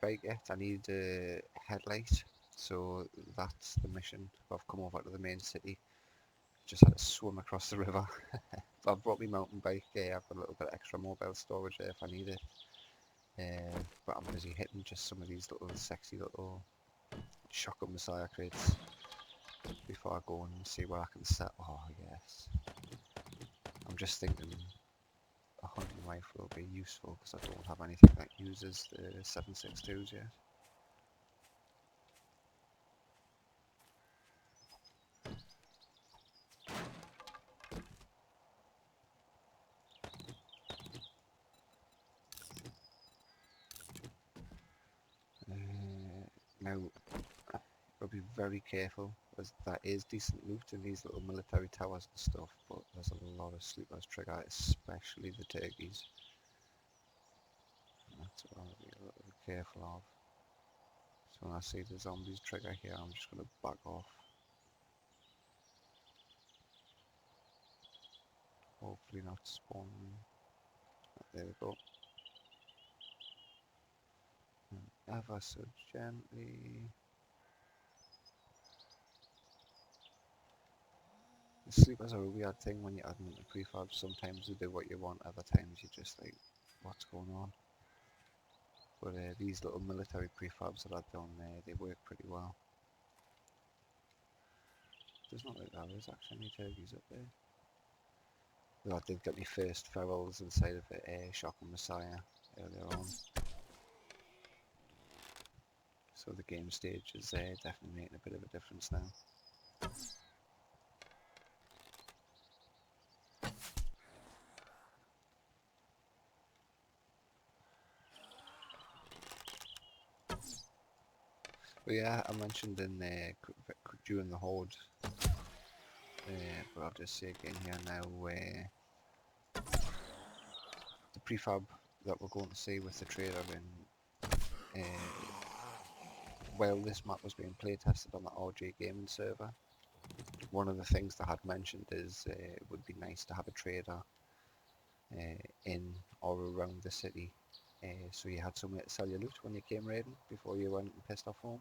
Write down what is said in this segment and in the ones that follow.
bike yet. I need a headlight, so that's the mission. I've come over to the main city. Just had to swim across the river. But I've brought my mountain bike. I've got a little bit of extra mobile storage there if I need it. But I'm busy hitting just some of these little sexy little shotgun messiah crates before I go and see what I can set. Oh yes. I'm just thinking a hunting rifle will be useful because I don't have anything that uses the 7.62s yet. Now, I'll be very careful as that is decent loot in these little military towers and stuff, but there's a lot of sleepers trigger, especially the turkeys. That's what I'll be a little bit careful of. So when I see the zombies trigger here, I'm just going to back off. Hopefully not spawning. There we go. And ever so gently. The sleepers are a weird thing when you add them into prefabs. Sometimes they do what you want, other times you're just like, what's going on? But these little military prefabs that I've done there, they work pretty well. There's not like that, there's actually any turkeys up there. Well, I did get my first ferals inside of a Shotgun Messiah earlier on. So the game stage is definitely making a bit of a difference now. But yeah, I mentioned in during the Horde, but I'll just say again here now, the prefab that we're going to see with the trader in, while this map was being playtested on the RG gaming server, one of the things that I had mentioned is it would be nice to have a trader in or around the city, so you had somewhere to sell your loot when you came raiding before you went and pissed off home.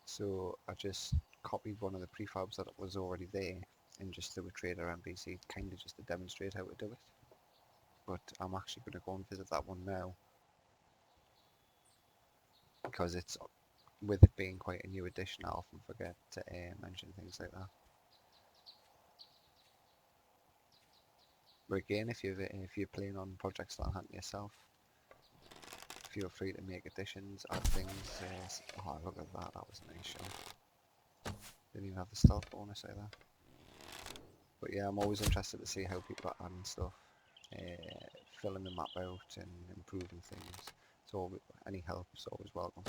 So I just copied one of the prefabs that was already there and just threw a trader NPC, kind of just to demonstrate how to do it. But I'm actually going to go and visit that one now, because it's, with it being quite a new addition, I often forget to mention things like that. But again, if you're playing on Project Slaanhatten yourself, feel free to make additions, add things. Oh, look at that, that was a nice shot. Didn't even have the stealth bonus either. But yeah, I'm always interested to see how people are adding stuff, filling the map out and improving things. So any help is always welcome.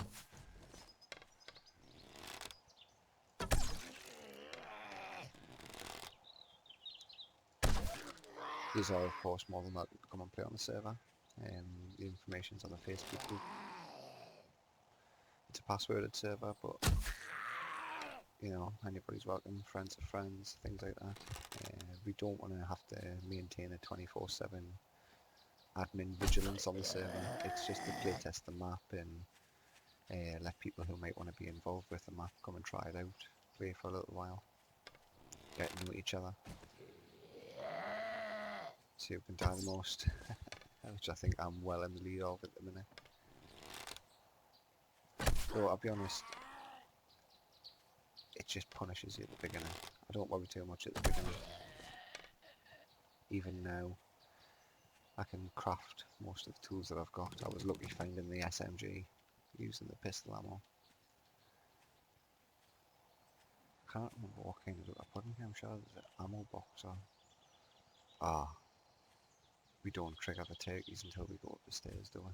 These are of course more than welcome to come and play on the server. The information's on the Facebook group. It's a passworded server, but you know, anybody's welcome, friends of friends, things like that. We don't want to have to maintain a 24/7 admin vigilance on the server. It's just to playtest the map and let people who might want to be involved with the map come and try it out, play for a little while, get to know each other, see who can die the most, which I think I'm well in the lead of at the minute. So I'll be honest, it just punishes you at the beginning. I don't worry too much at the beginning. Even now, I can craft most of the tools that I've got. I was lucky finding the SMG using the pistol ammo. I can't remember what kind of loot I put in here. I'm sure there's an ammo box or... Ah, we don't trigger the turkeys until we go up the stairs, do we?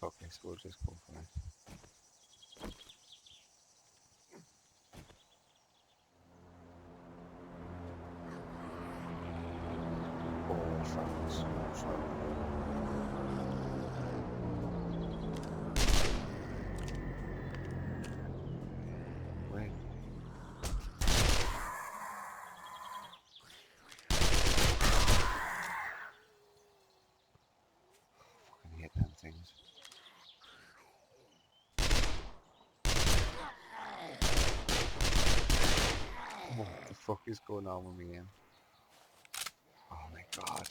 Okay, so we'll just go for it. Oh, France. Sorry. fuck is going on with me here? Oh my god.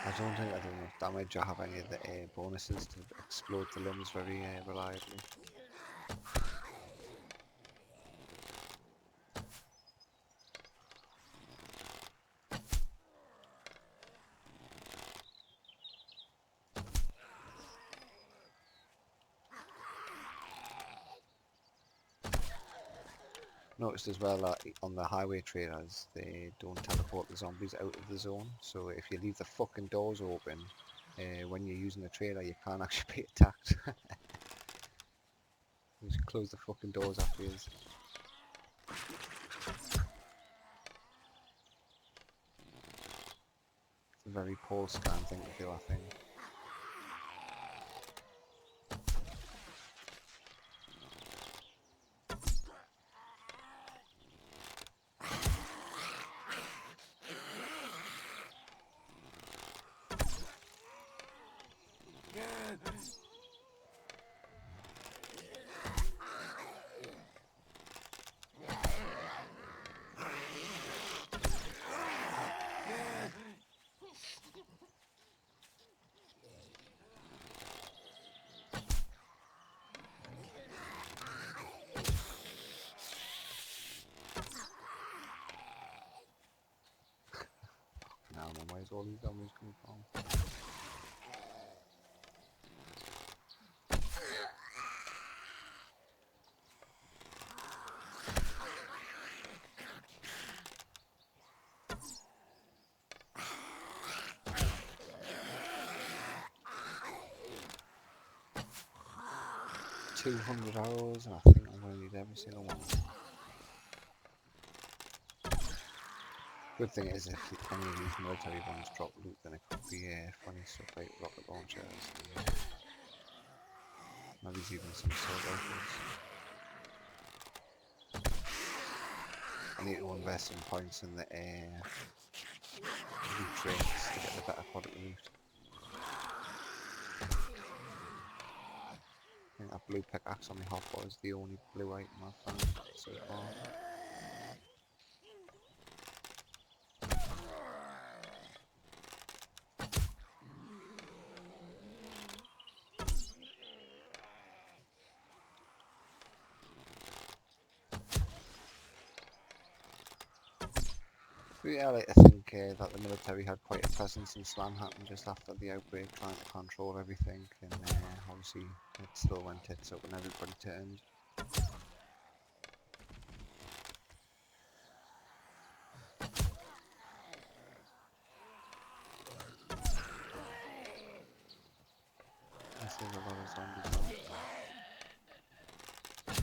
I don't think I do enough damage or have any of the bonuses to explode the limbs very reliably. Noticed as well that on the highway trailers they don't teleport the zombies out of the zone, so if you leave the fucking doors open when you're using the trailer you can't actually be attacked. You just close the fucking doors afterwards. It's a very Paul Scan thing to do, I think. Now, where's all these zombies coming from? 200 arrows, and I think I'm going to need every single one. Good thing is, if any of these military ones drop loot, then it could be funny stuff like rocket launchers, and maybe even some assault rifles. I need to invest some points in the loot crates to get the better quality loot. I think that blue pickaxe on my hotbar is the only blue item I've found so far. But yeah, I like to think that the military had quite a presence in Slaanhatten just after the outbreak, trying to control everything, and obviously it still went tits up when everybody turned. There's a lot of zombies out.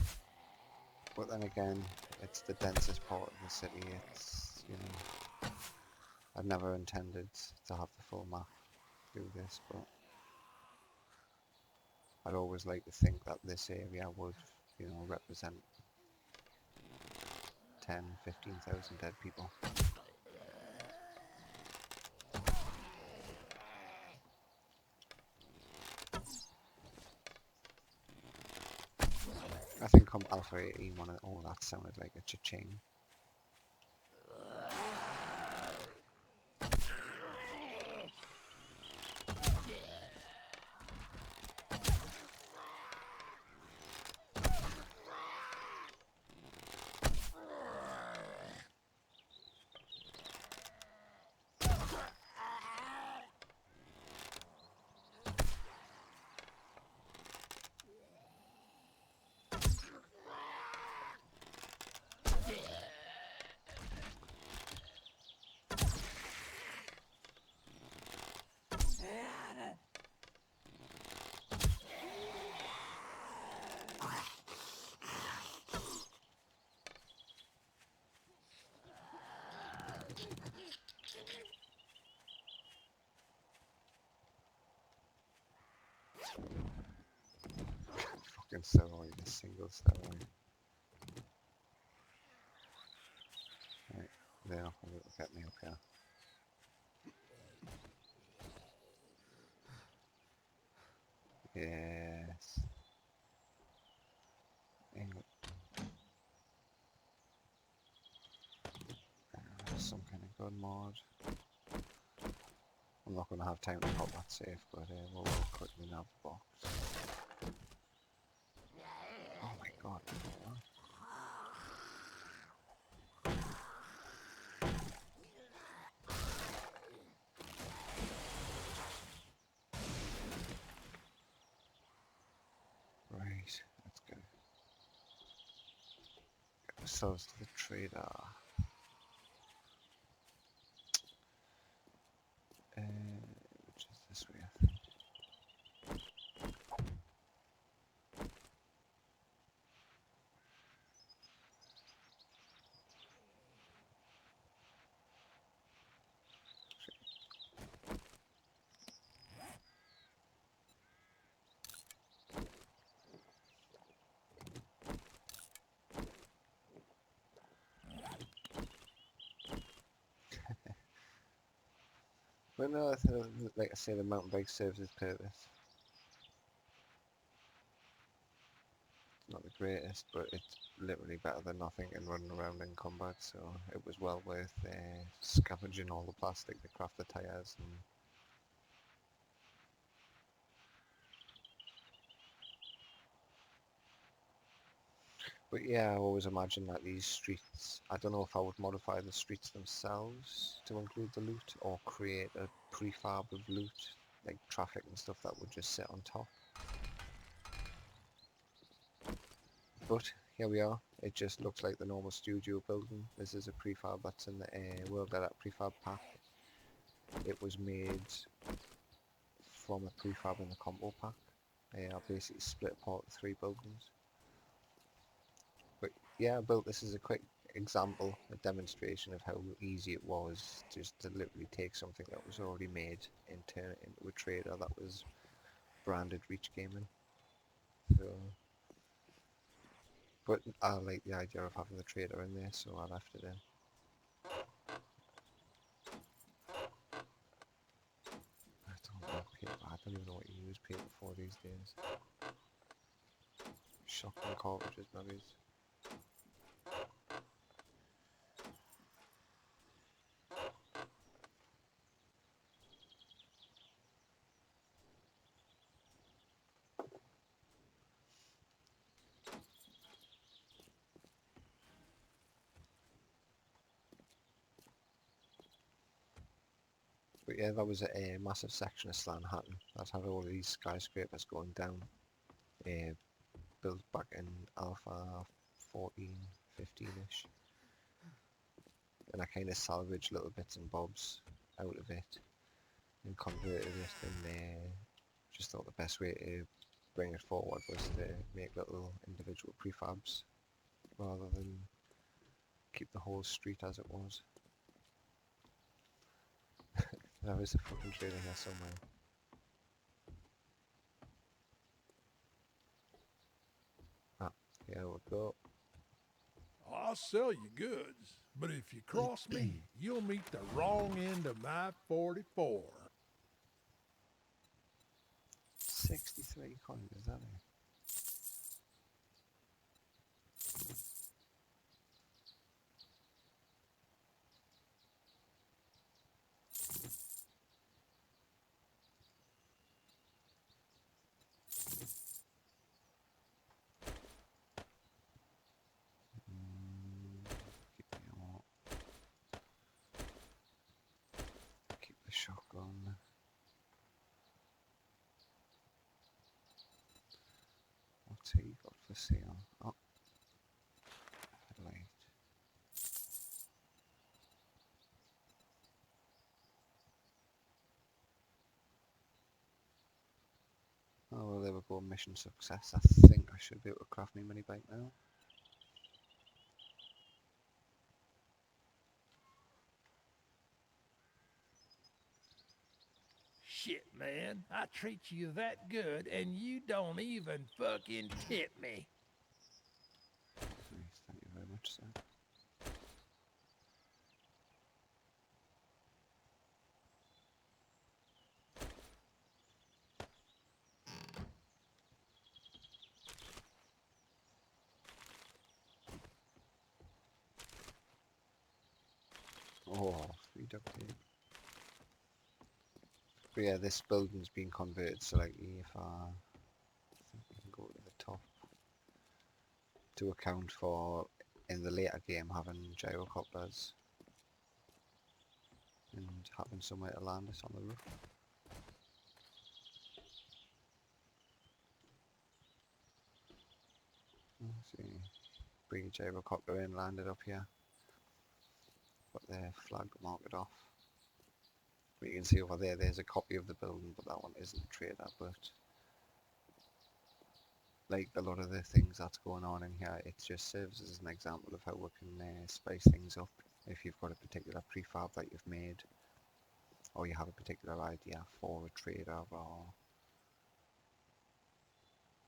But then again, it's the densest part of the city. It's, you know, I'd never intended to have the full map do this, but I'd always like to think that this area would, you know, represent 10, 15,000 dead people. I think on Alpha 18 one of, oh, that sounded like a cha-ching. Fucking steroid, a single steroid. They're not going to get me up here. Yes. Some kind of gun mod. I'm not going to have time to pop that safe, but we'll quickly nab the box. Oh my god. Right, let's go. Get ourselves to the trader. Which is this way, I think. But no, like I say, the mountain bike serves its purpose. Not the greatest, but it's literally better than nothing and running around in combat, so it was well worth scavenging all the plastic to craft the tyres. But yeah, I always imagine that these streets, I don't know if I would modify the streets themselves to include the loot or create a prefab of loot, like traffic and stuff that would just sit on top. But here we are. It just looks like the normal studio building. This is a prefab that's in the World Edit prefab pack. It was made from a prefab in the combo pack. I basically split apart the 3 buildings. But yeah, I built this as a quick example, a demonstration of how easy it was just to literally take something that was already made and turn it into a trader that was branded Reach Gaming. So, but I like the idea of having the trader in there, so I left it in. I don't know paper. I don't even know what you use paper for these days. Shotgun cartridges, maybe. But yeah, that was a massive section of Slaanhatten that had all these skyscrapers going down. Built back in Alpha 14, 15-ish. And I kind of salvaged little bits and bobs out of it and converted it, and just thought the best way to bring it forward was to make little individual prefabs rather than keep the whole street as it was. There is a fucking trailer here somewhere. Ah, here we go. I'll sell you goods, but if you cross me, you'll meet the wrong end of my 44. 63 coins, is that it? Keep the ammo. Keep the shotgun. What's he got for sale? Oh, headlight. Oh well, there we go, mission success. I think I should be able to craft me mini bike now. Shit, man, I treat you that good and you don't even fucking tip me. Nice, thank you very much, sir. Oh, free duct tape. But yeah, this building's been converted, so like if I think we can go to the top to account for in the later game having gyrocopters and having somewhere to land us on the roof. Let's see, bring a gyrocopter in, landed up here, got their flag marked off. But you can see over there, there's a copy of the building, but that one isn't a trader. But like a lot of the things that's going on in here, it just serves as an example of how we can spice things up. If you've got a particular prefab that you've made, or you have a particular idea for a trader, or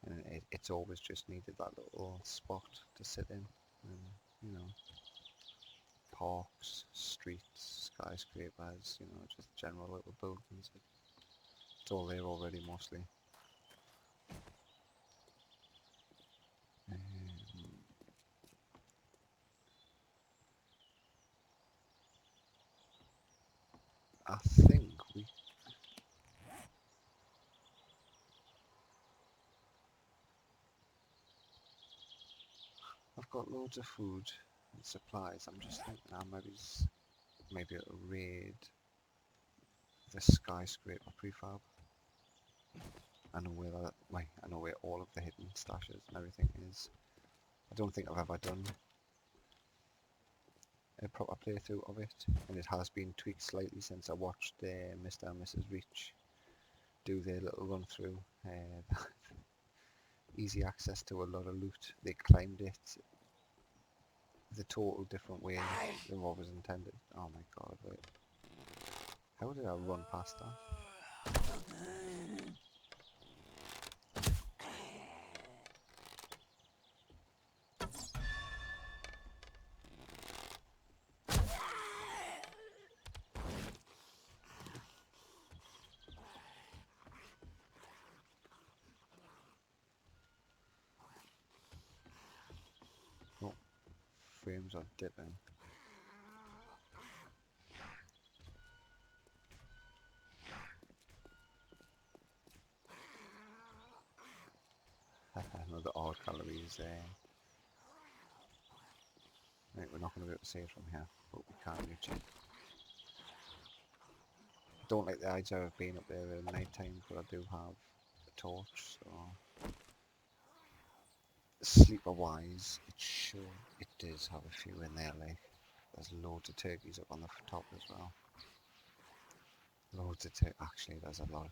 and it's always just needed that little spot to sit in, and you know, parks, streets, skyscrapers, you know, just general little buildings. It's all there already mostly. I think I've got loads of food and supplies. I'm just thinking now maybe it'll raid the skyscraper prefab. I know where I know where all of the hidden stashes and everything is. I don't think I've ever done a proper playthrough of it, and it has been tweaked slightly since I watched Mr. and Mrs. Reach do their little run through. Easy access to a lot of loot. They climbed it the total different way than what was intended. Oh my god, wait. How did I run past that? Oh, frames are dipping. Another odd calories there. Right, we're not going to be able to see it from here, but we can reach it. I don't like the idea of being up there at night time, but I do have a torch, so sleeper wise, it does have a few in there. Like there's loads of turkeys up on the top as well. Loads of actually there's a lot.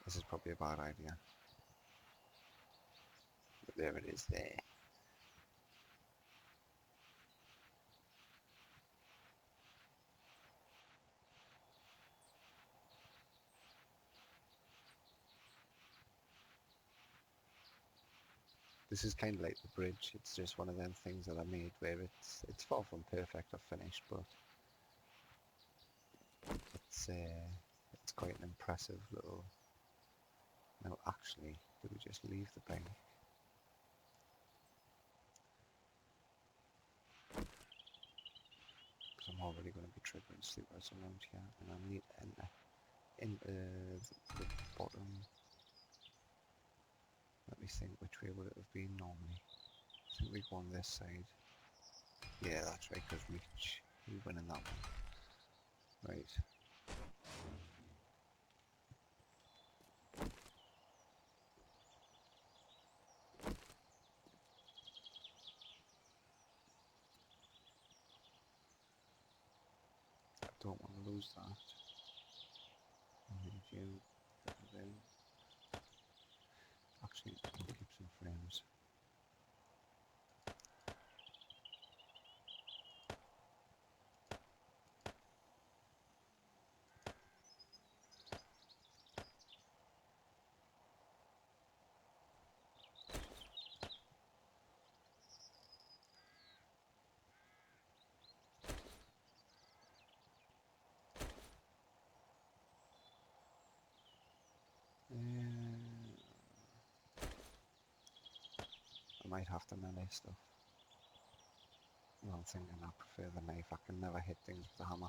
This is probably a bad idea, but there it is there. This is kind of like the bridge. It's just one of them things that I made where it's far from perfect or finished, but it's quite an impressive little. Now, actually, do we just leave the bank? Because I'm already going to be triggering sleepers around here, and I need to enter into the bottom. Let me think, which way would it have been normally? I think we go on this side. Yeah, that's right, because we went in that one. Right. I don't want to lose that. I need you. Then. Actually, I'll keep some frames. I might have to melee stuff. Well, I'm thinking I prefer the knife. I can never hit things with the hammer.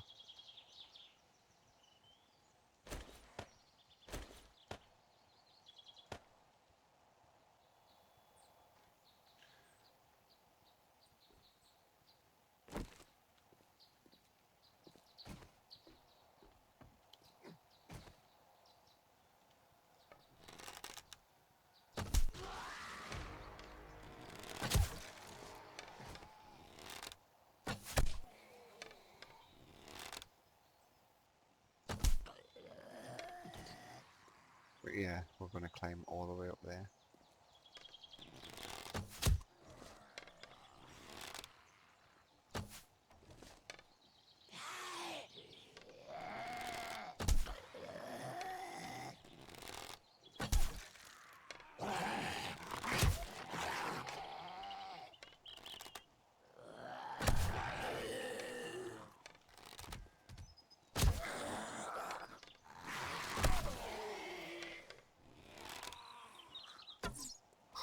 But yeah, we're going to climb all the way up there.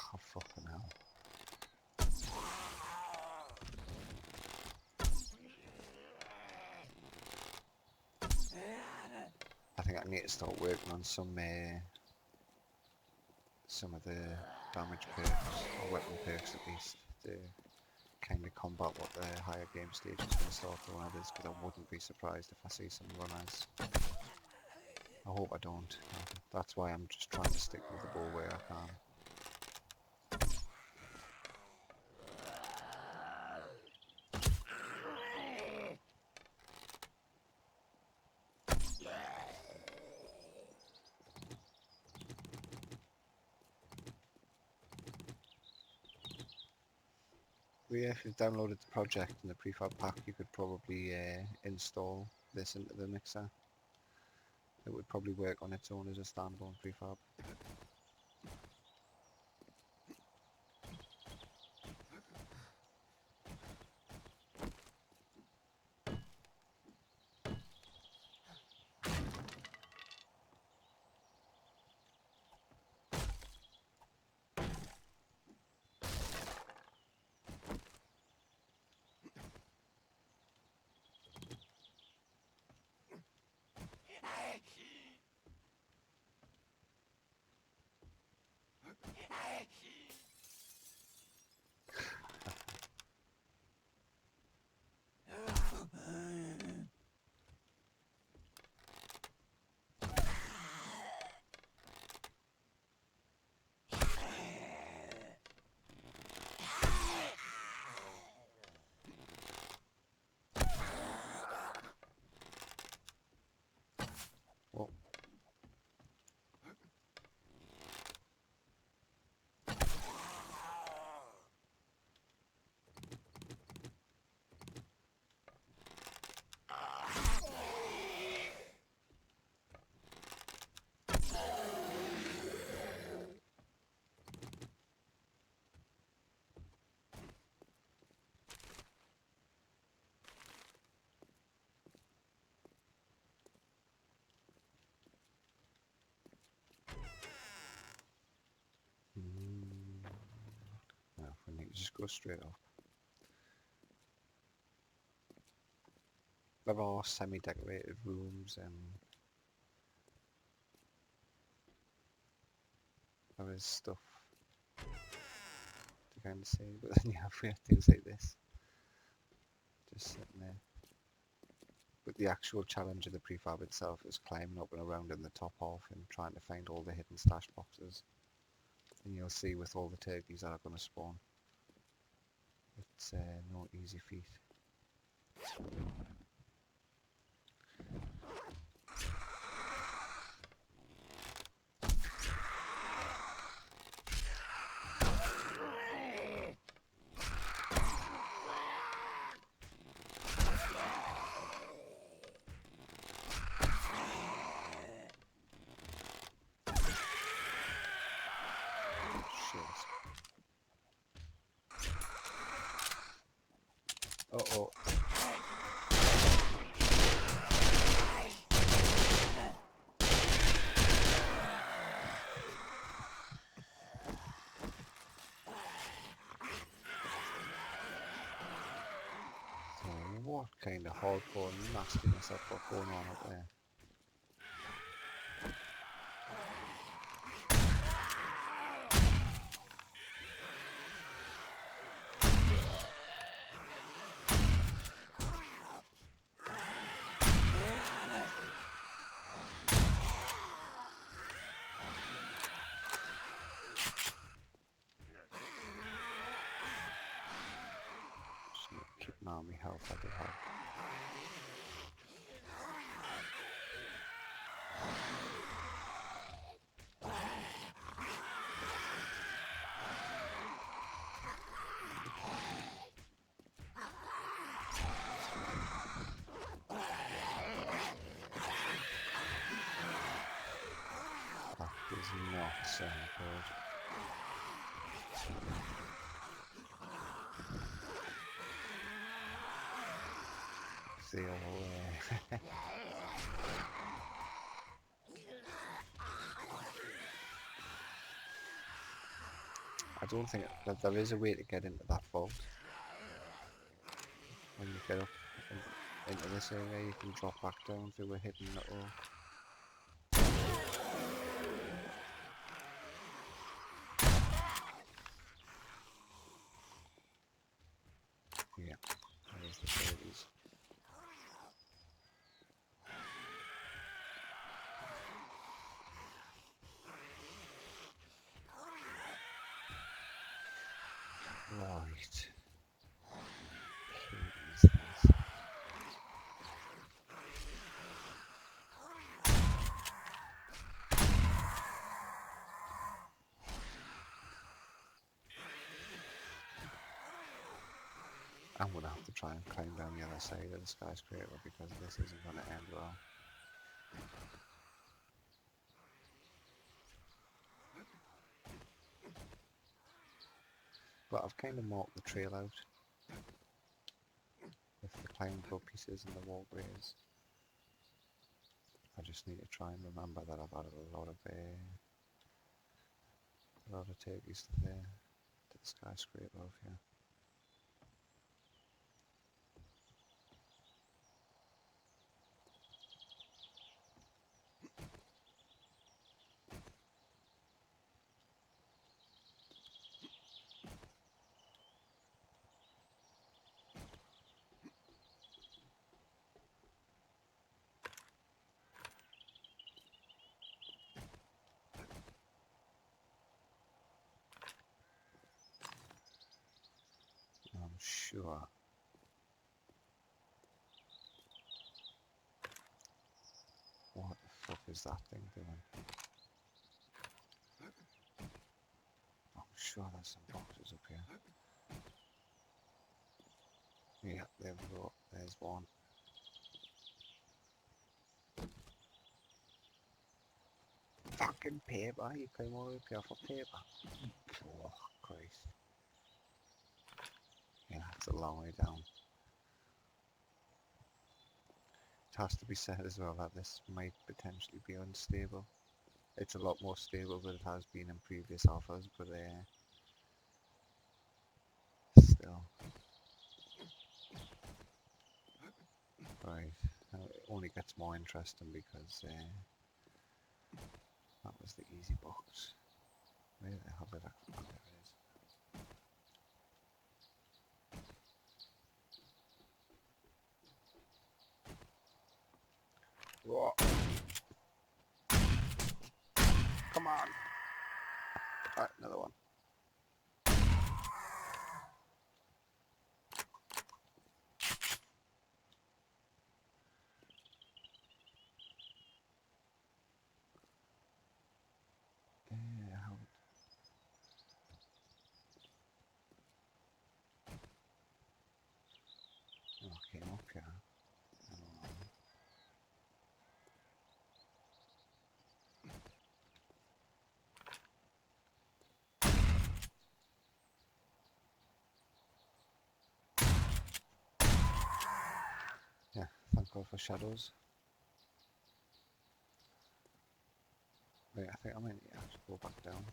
Oh, fucking hell. I think I need to start working on some of the damage perks, or weapon perks at least, to kind of combat what the higher game stage is going to start throwing at us, because I wouldn't be surprised if I see some runners. I hope I don't. That's why I'm just trying to stick with the bow where I can. But yeah, if you've downloaded the project and the prefab pack, you could probably install this into the mixer. It would probably work on its own as a standalone prefab. Well, no, we need to just go straight up. There are semi-decorated rooms and there is stuff to kind of see, but then you have things like this just sitting there. But the actual challenge of the prefab itself is climbing up and around in the top half and trying to find all the hidden stash boxes. And you'll see with all the turkeys that are going to spawn, it's no easy feat. Uh-oh. What kind of hardcore nastiness I've got going on up there? Just need to keep an eye on my health I do have. That is not sound good. See all the way. I don't think that there is a way to get into that vault. When you get up into this area, you can drop back down through a hidden little. Yeah, there's the fairies. Right. Kill these things. I'm gonna have to try and climb down the other side of the skyscraper because this isn't gonna end well. But I've kind of marked the trail out with the climbable pieces and the walkways. I just need to try and remember that I've added a lot of turkeys to the skyscraper over here. I'm sure. What the fuck is that thing doing? I'm sure there's some boxes up here. Yeah, there we go. There's one. Fucking paper. You came all the way up here for paper. Oh, Christ. Yeah, it's a long way down. It has to be said as well that this might potentially be unstable. It's a lot more stable than it has been in previous alphas, but still. Right. It only gets more interesting because that was the easy box. Where the hell did I? Oh, there it is. Whoa. Come on. Alright, another one. How? Okay, okay. Yeah, thank God for shadows. Wait, I think I might have to go back down.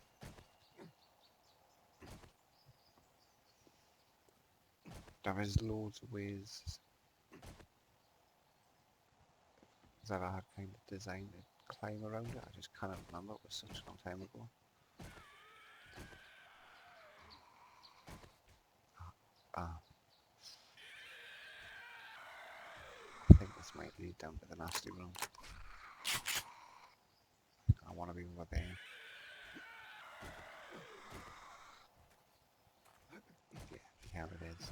There is loads of ways Has ever had kind of design to climb around it. I just cannot remember. It was such a long time ago. Ah, I think this might lead down to the nasty room. I want to be over there. Yeah, it is.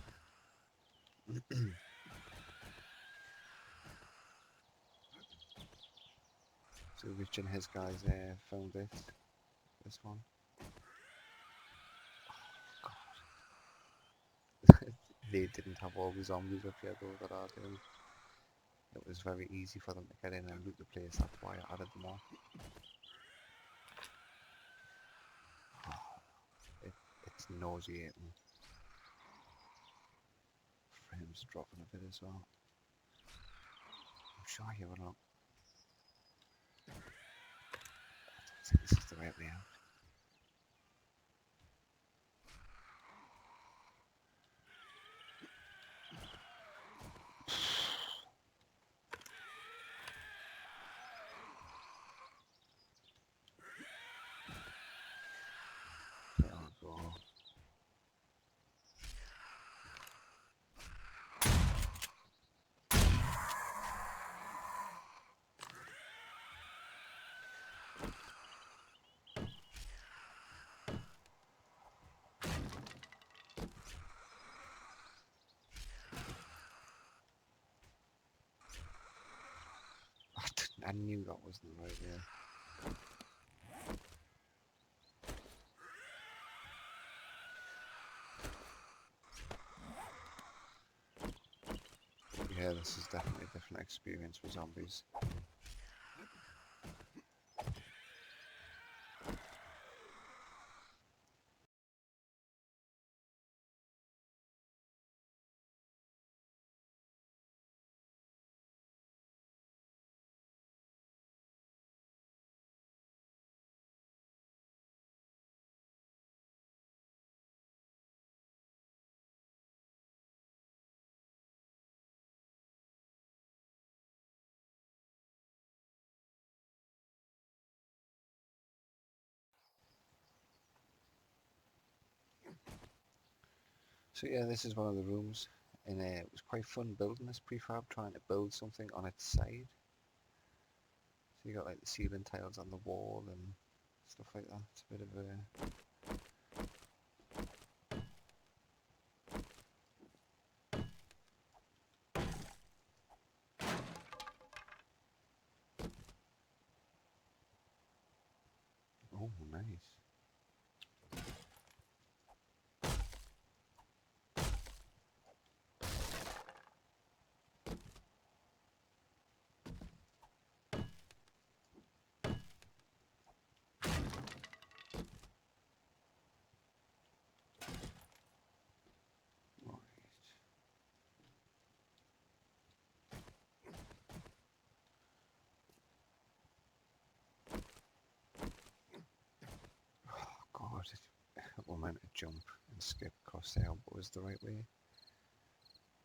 So Rich and his guys found this one. They didn't have all the zombies up here though that I do. It was very easy for them to get in and loot the place, that's why I added them all. It's nauseating. Frames dropping a bit as well. I'm sure you will not. I think this is the right way out. There we go. I knew that wasn't the right way. Yeah, this is definitely a different experience with zombies. So yeah, this is one of the rooms, and it was quite fun building this prefab, trying to build something on its side. So you got like the ceiling tiles on the wall and stuff like that. It's a bit of a... Oh, nice. Right. Oh god, we meant to jump and skip across there, but was the right way.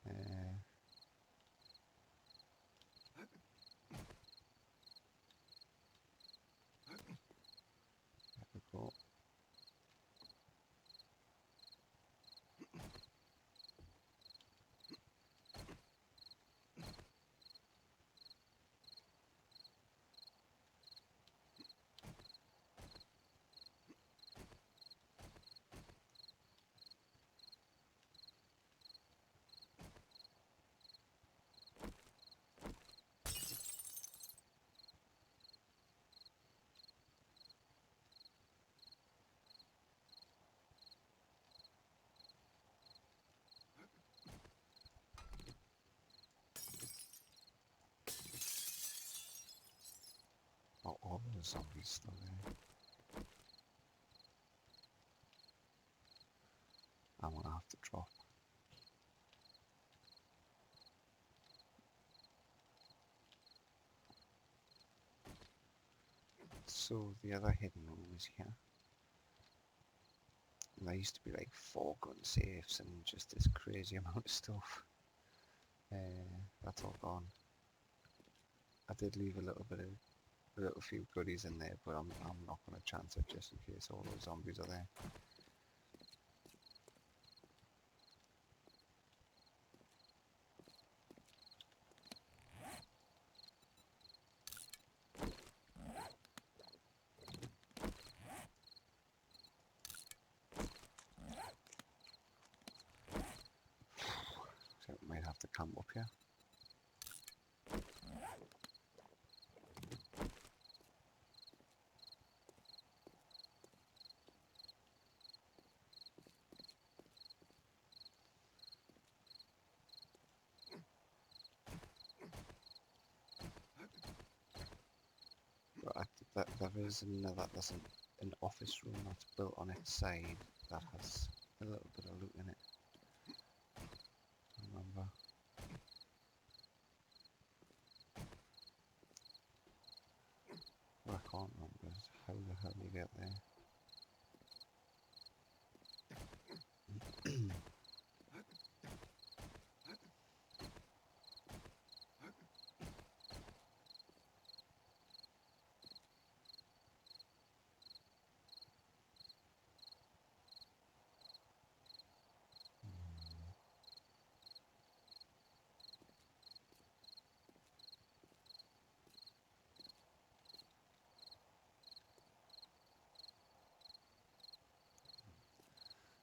There we go. Oh, all the zombies still there. I'm gonna have to drop. So the other hidden room is here. And there used to be like 4 gun safes and just this crazy amount of stuff. That's all gone. I did leave a little few goodies in there, but I'm not going to chance it just in case all those zombies are there. So we might have to camp up here. But there's an office room that's built on its side that has a little bit of loot in it. Remember? What I can't remember is how the hell you get there.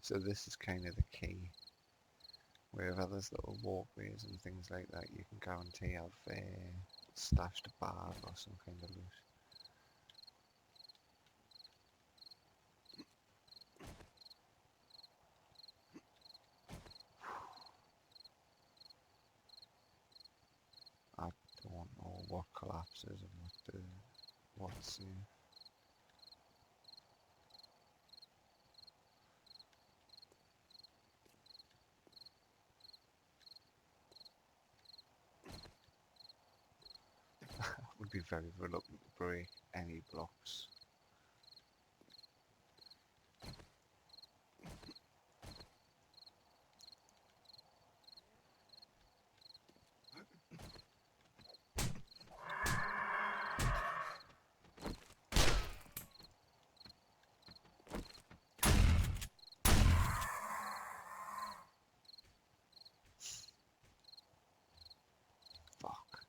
So this is kind of the key. Wherever there's little walkways and things like that, you can guarantee have stashed a bag or some kind of loot. I don't know what collapses and what's would be very reluctant to break any blocks. Fuck.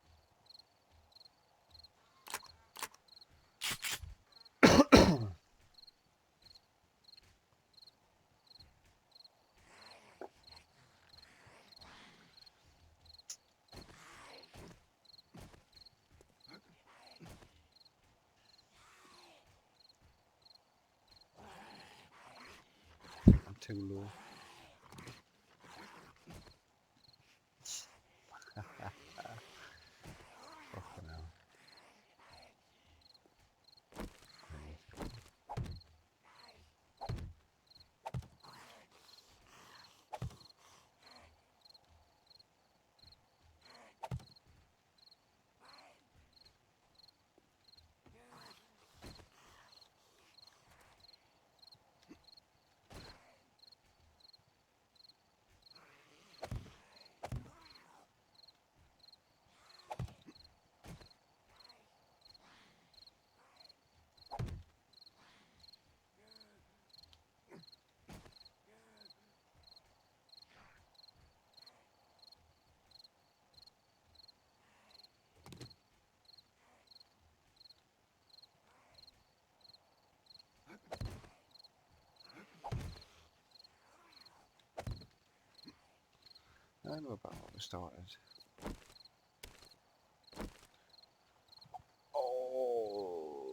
I'm too low. Fucking hell. Right. I know about what we started. Oh,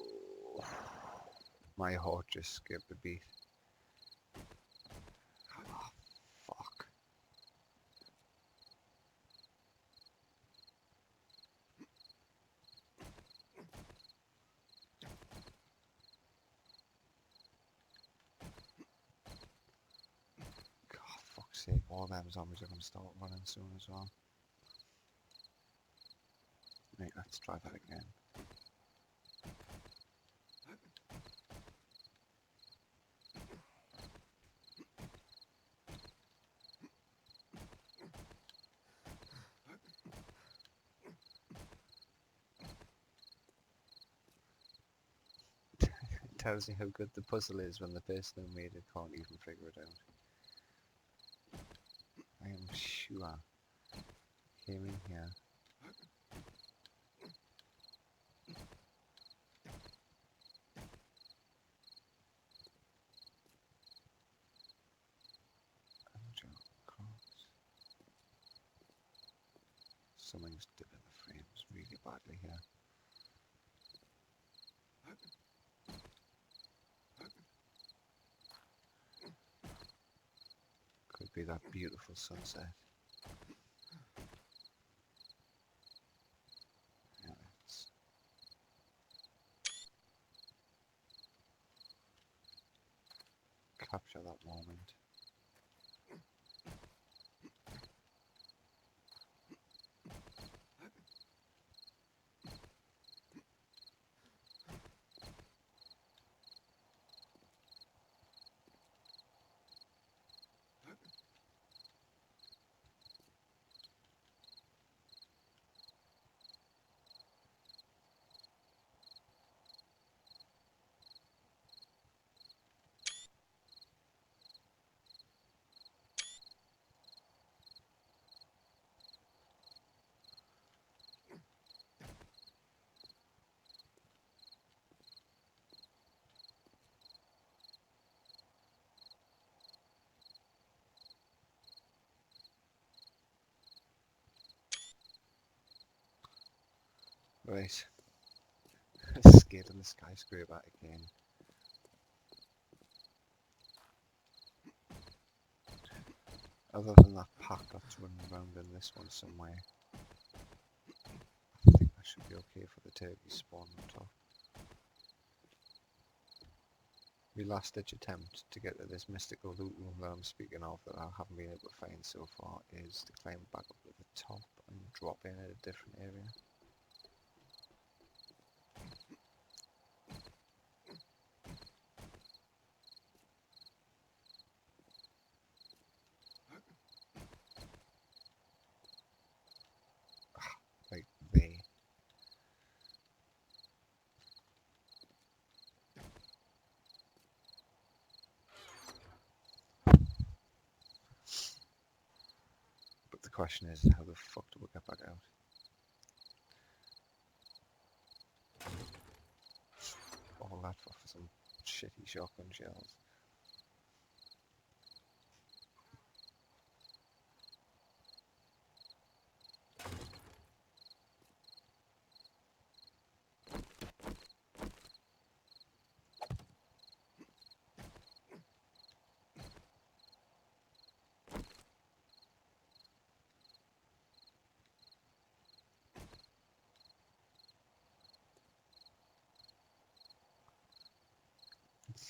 my heart just skipped a beat. Oh, fuck. God, fuck's sake, all them zombies are gonna start running soon as well. Right, let's try that again. tells you how good the puzzle is when the person who made it can't even figure it out. I am sure. Came in here. And jump across. Something's dipping the frames really badly here. Could be that beautiful sunset. Yeah, let's capture that moment. Right. Scaling the skyscraper again. Other than that pack that's running around in this one somewhere, I think that should be okay for the turkey spawn on top. My last ditch attempt to get to this mystical loot room that I'm speaking of that I haven't been able to find so far is to climb back up to the top and drop in at a different area. Like there. But the question is, how the fuck do we get back out? All that for some shitty shotgun shells.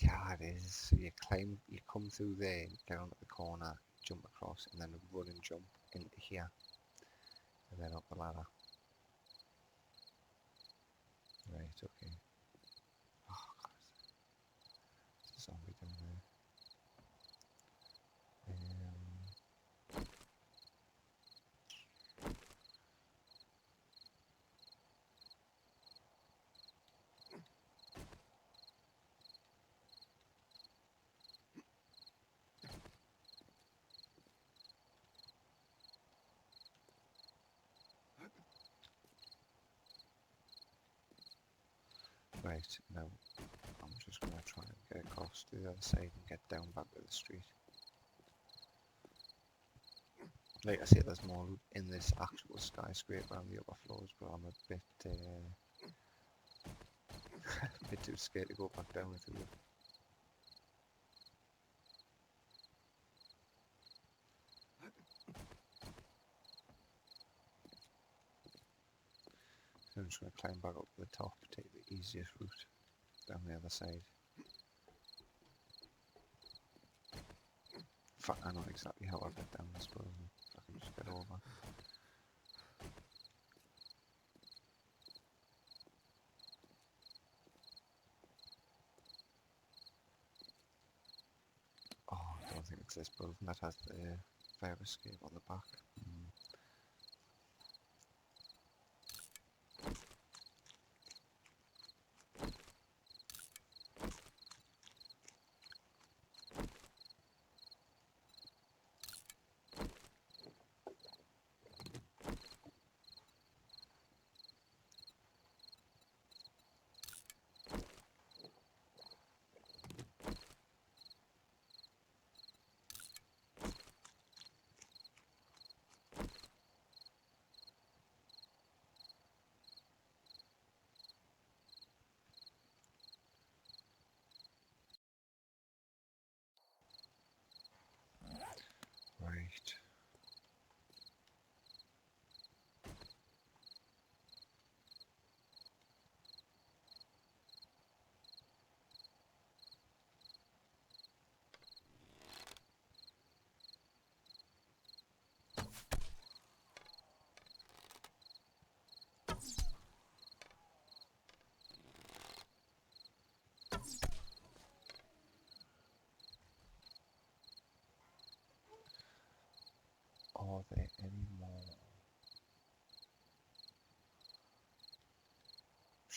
Yeah, it is. So you climb, you come through there, down at the corner, jump across, and then run and jump into here, and then up the ladder. Right, okay. Oh, God, there's a zombie down there. Right, now I'm just going to try and get across to the other side and get down back to the street. Like I say, there's more loot in this actual skyscraper on the upper floors, but I'm a bit, a bit too scared to go back down through it. So I'm just going to climb back up to the top, take the easiest route down the other side. In fact, I know exactly how I get down this road, if I can just get over. Oh, I don't think it's this building that has the fire escape on the back.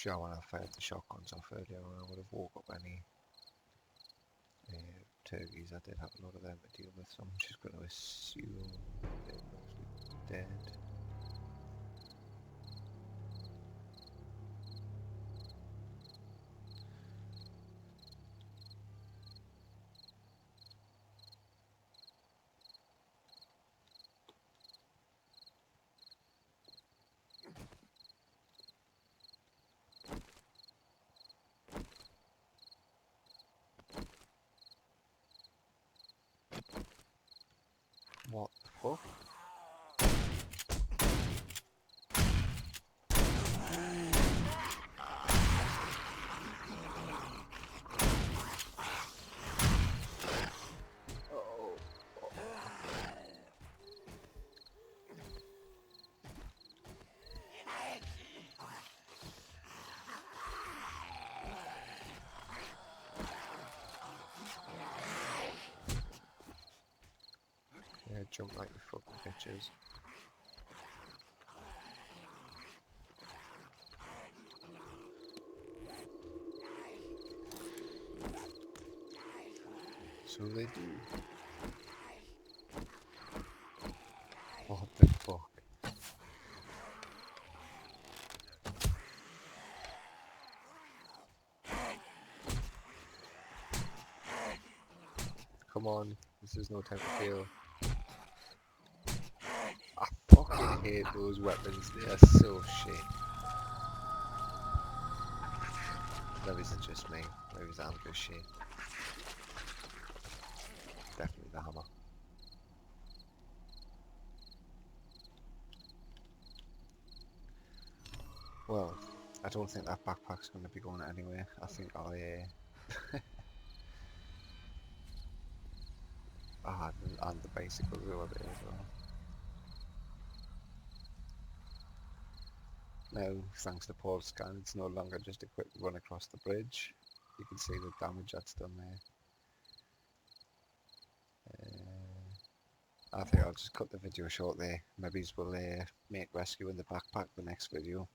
Sure, when I fired the shotguns off earlier, I would have woke up any turkeys. I did have a lot of them to deal with, so I'm just going to assume they're mostly dead. What the fuck? Oh. Yeah, jump like you fucking bitches. So they do. What the fuck? Come on, this is no time to fail. I fucking hate those weapons, they are so shit. Maybe it's just me, maybe I'm just shit. Definitely the hammer. Well, I don't think that backpack's going to be going anywhere. I think and the bicycle go over there as well. Now, thanks to Paul's scan, it's no longer just a quick run across the bridge. You can see the damage that's done there. I think I'll just cut the video short there. Maybe we'll make rescuing the backpack the next video.